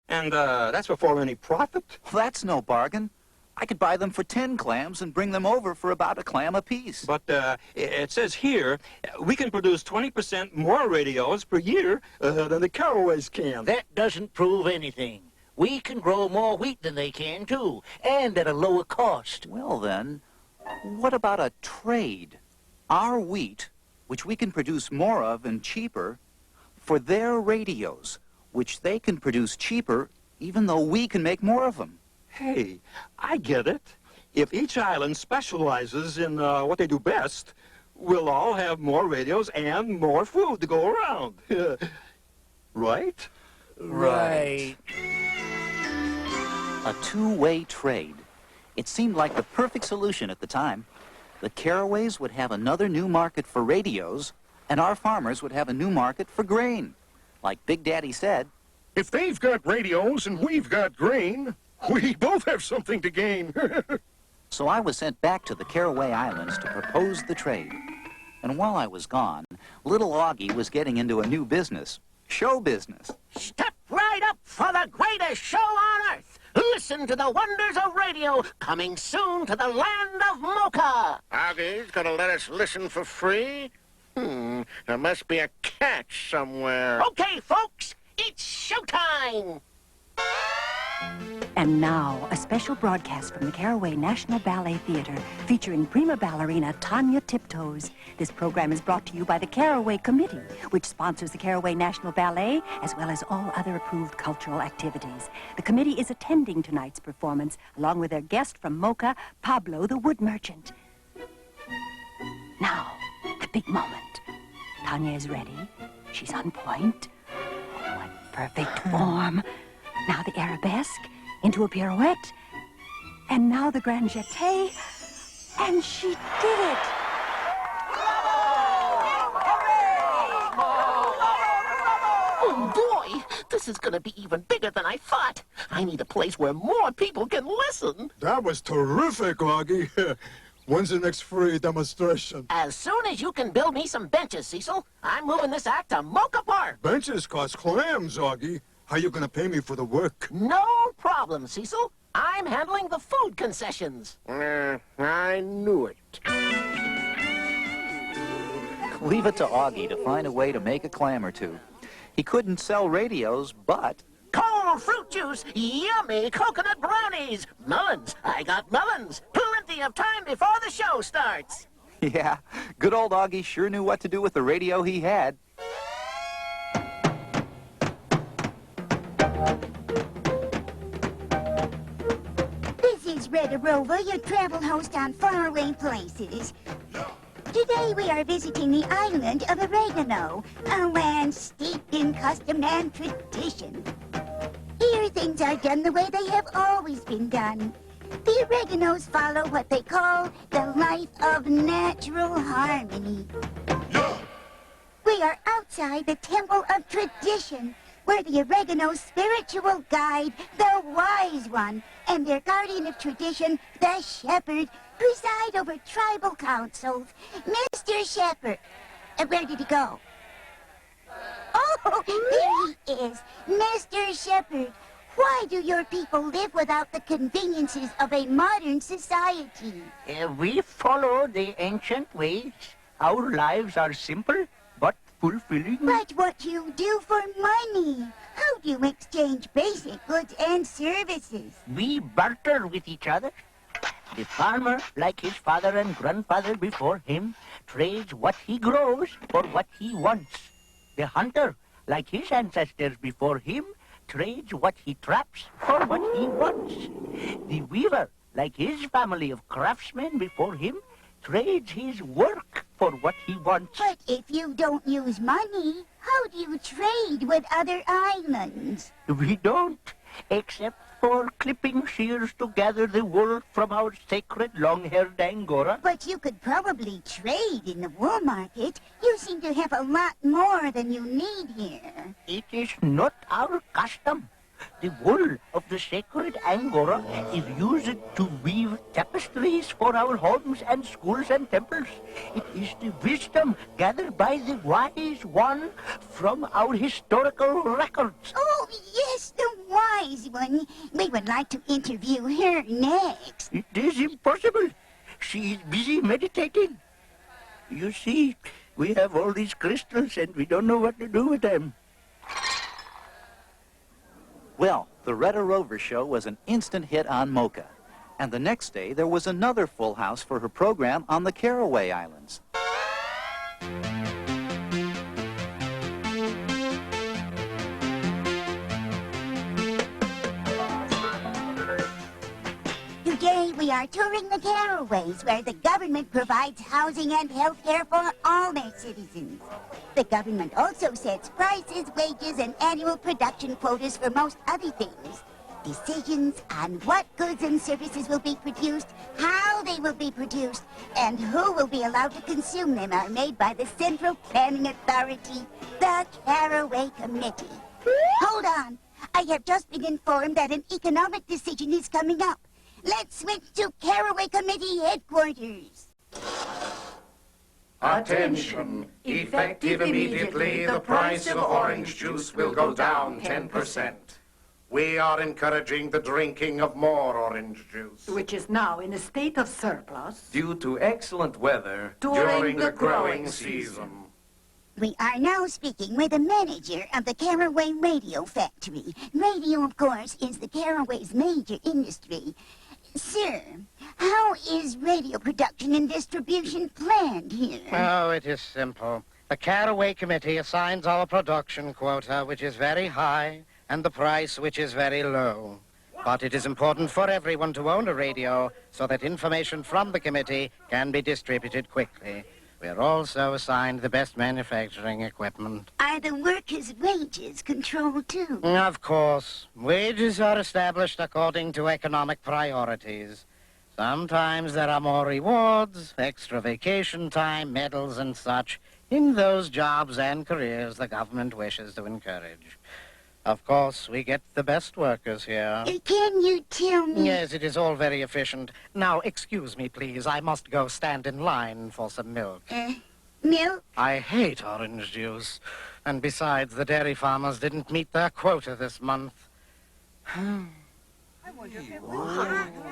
And that's before any profit. Well, that's no bargain. I could buy them for 10 clams and bring them over for about a clam apiece. But it says here we can produce 20% more radios per year than the Caraways can. That doesn't prove anything. We can grow more wheat than they can, too, and at a lower cost. Well, then, what about a trade? Our wheat, which we can produce more of and cheaper, for their radios, which they can produce cheaper, even though we can make more of them. Hey, I get it. If each island specializes in what they do best, we'll all have more radios and more food to go around. Right? Right. A two-way trade. It seemed like the perfect solution at the time. The Caraways would have another new market for radios, and our farmers would have a new market for grain. Like Big Daddy said, if they've got radios and we've got grain, we both have something to gain. So I was sent back to the Caraway Islands to propose the trade. And while I was gone, little Augie was getting into a new business, show business. Step right up for the greatest show on earth. Listen to the wonders of radio, coming soon to the land of Mocha. Augie's gonna let us listen for free? There must be a catch somewhere. Okay, folks, it's showtime. And now, a special broadcast from the Caraway National Ballet Theater featuring prima ballerina Tanya Tiptoes. This program is brought to you by the Caraway Committee, which sponsors the Caraway National Ballet as well as all other approved cultural activities. The committee is attending tonight's performance along with their guest from Mocha, Pablo the Wood Merchant. Now, the big moment. Tanya is ready. She's on point. Oh, what perfect form. Now the arabesque, into a pirouette, and now the grand jeté, and she did it! Oh, boy, this is going to be even bigger than I thought. I need a place where more people can listen. That was terrific, Augie. When's the next free demonstration? As soon as you can build me some benches, Cecil, I'm moving this act to Mocha Park. Benches cost clams, Augie. How you gonna pay me for the work? No problem, Cecil. I'm handling the food concessions. I knew it. Leave it to Augie to find a way to make a clam or two. He couldn't sell radios, but... Cold fruit juice, yummy coconut brownies, melons. I got melons. Plenty of time before the show starts. Yeah, good old Augie sure knew what to do with the radio he had. This is Retta Rover, your travel host on Faraway Places. Today we are visiting the island of Oregano, a land steeped in custom and tradition. Here things are done the way they have always been done. The Oreganos follow what they call the life of natural harmony. We are outside the Temple of Tradition, where the Oregano spiritual guide, the Wise One, and their guardian of tradition, the Shepherd, preside over tribal councils. Mr. Shepherd, where did he go? Oh, there he is, Mr. Shepherd. Why do your people live without the conveniences of a modern society? We follow the ancient ways. Our lives are simple but fulfilling. But what you do for money? How do you exchange basic goods and services? We barter with each other. The farmer, like his father and grandfather before him, trades what he grows for what he wants. The hunter, like his ancestors before him, trades what he traps for what he wants. The weaver, like his family of craftsmen before him, trades his work for what he wants. But if you don't use money, how do you trade with other islands? We don't, except for clipping shears to gather the wool from our sacred long-haired Angora. But you could probably trade in the wool market. You seem to have a lot more than you need here. It is not our custom. The wool of the sacred Angora is used to weave tapestries for our homes and schools and temples. It is the wisdom gathered by the Wise One from our historical records. Oh, yes, the Wise everyone. We would like to interview her next. It is impossible. She is busy meditating. You see, we have all these crystals and we don't know what to do with them. Well, the Retta Rover show was an instant hit on Mocha. And the next day, there was another full house for her program on the Caraway Islands. Today we are touring the Caraways, where the government provides housing and health care for all their citizens. The government also sets prices, wages, and annual production quotas for most other things. Decisions on what goods and services will be produced, how they will be produced, and who will be allowed to consume them are made by the Central Planning Authority, the Caraway Committee. Hold on. I have just been informed that an economic decision is coming up. Let's switch to Caraway Committee headquarters. Attention! Effective immediately, the price of orange juice will go down 10%. We are encouraging the drinking of more orange juice. Which is now in a state of surplus. Due to excellent weather During the growing season. We are now speaking with the manager of the Caraway Radio Factory. Radio, of course, is the Caraway's major industry. Sir, how is radio production and distribution planned here? Oh, it is simple. The Caraway Committee assigns our production quota, which is very high, and the price, which is very low. But it is important for everyone to own a radio so that information from the committee can be distributed quickly. We're also assigned the best manufacturing equipment. Are the workers' wages controlled too? Of course. Wages are established according to economic priorities. Sometimes there are more rewards, extra vacation time, medals, and such in those jobs and careers the government wishes to encourage. Of course, we get the best workers here. Can you tell me? Yes, it is all very efficient. Now, excuse me, please. I must go stand in line for some milk. Milk? I hate orange juice. And besides, the dairy farmers didn't meet their quota this month. The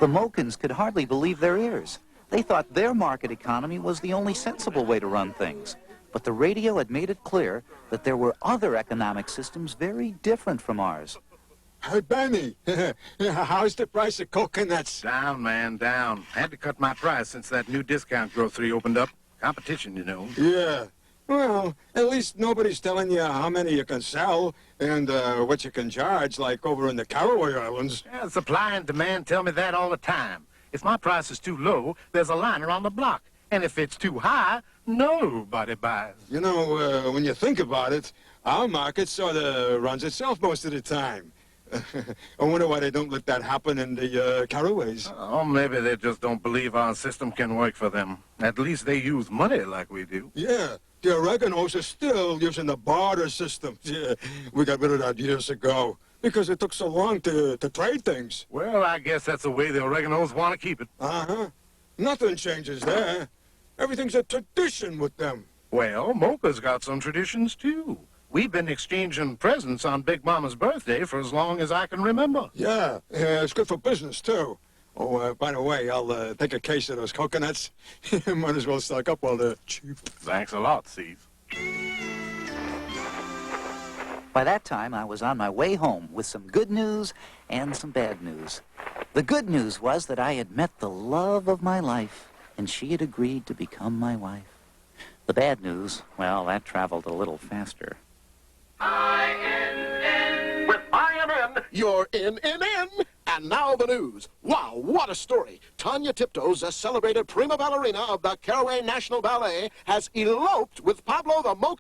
Mokans could hardly believe their ears. They thought their market economy was the only sensible way to run things. But the radio had made it clear that there were other economic systems very different from ours. Hey, Benny, how's the price of coconuts? Down, man, down. Had to cut my price since that new discount grocery opened up. Competition, you know. Yeah. Well, at least nobody's telling you how many you can sell and what you can charge, like over in the Caraway Islands. Yeah, supply and demand tell me that all the time. If my price is too low, there's a liner on the block. And if it's too high, nobody buys. You know, when you think about it, our market sort of runs itself most of the time. I wonder why they don't let that happen in the Caraways. Oh, maybe they just don't believe our system can work for them. At least they use money like we do. Yeah, the oreganos are still using the barter system. Yeah, we got rid of that years ago because it took so long to trade things. Well, I guess that's the way the oreganos want to keep it. Uh-huh. Nothing changes there. Everything's a tradition with them. Well, Mocha's got some traditions, too. We've been exchanging presents on Big Mama's birthday for as long as I can remember. Yeah, it's good for business, too. Oh, by the way, I'll take a case of those coconuts. Might as well stock up while they're cheap. Thanks a lot, Steve. By that time, I was on my way home with some good news and some bad news. The good news was that I had met the love of my life, and she had agreed to become my wife. The bad news, well, that traveled a little faster. INN. With INN, you're in. And now the news. Wow, what a story. Tanya Tiptoes, a celebrated prima ballerina of the Caraway National Ballet, has eloped with Pablo the Mocha.